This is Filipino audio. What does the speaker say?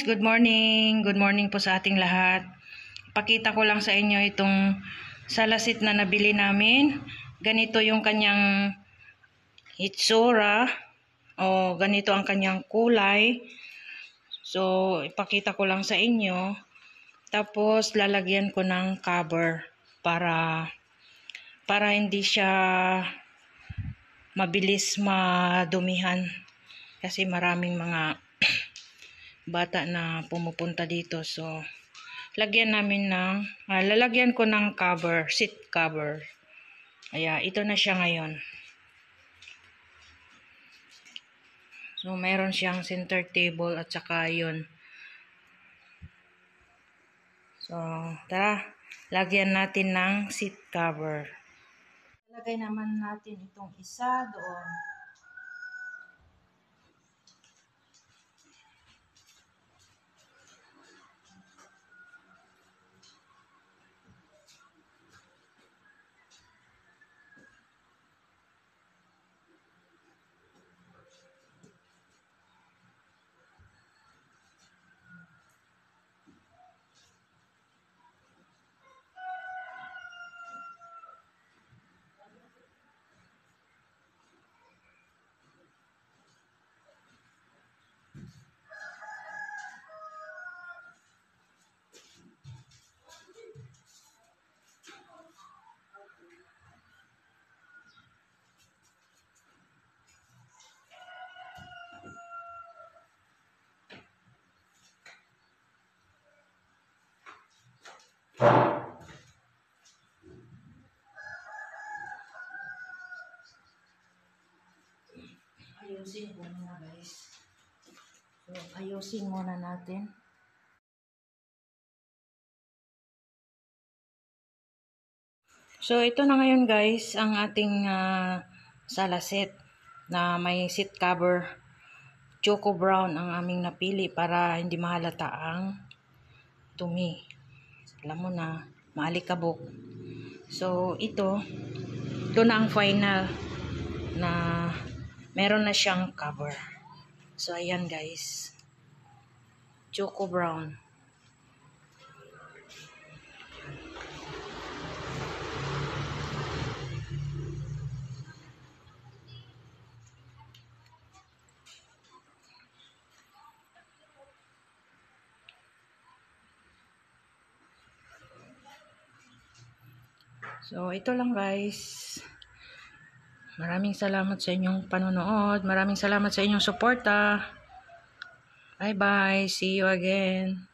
guys, good morning. Good morning po sa ating lahat. Pakita ko lang sa inyo itong salasit na nabili namin. Ganito yung kanyang itsura o ganito ang kanyang kulay. So, ipakita ko lang sa inyo. Tapos lalagyan ko ng cover para hindi siya mabilis madumihan kasi maraming mga bata na pumupunta dito. So, lalagyan ko ng cover, seat cover. Kaya, ito na siya ngayon. So, meron siyang center table at saka yun. So, tara, lagyan natin ng seat cover. Lagay naman natin itong isa doon. Ayusin ko muna guys. So, ayusin muna natin. So, ito na ngayon guys, ang ating salaset na may seat cover. Choco brown ang aming napili para hindi mahalata ang dumi. Alam mo na, maalikabok. So, ito na ang final na meron na siyang cover. So, ayan guys. Choco brown. So, ito lang guys. Maraming salamat sa inyong panonood. Maraming salamat sa inyong suporta. Bye-bye. See you again.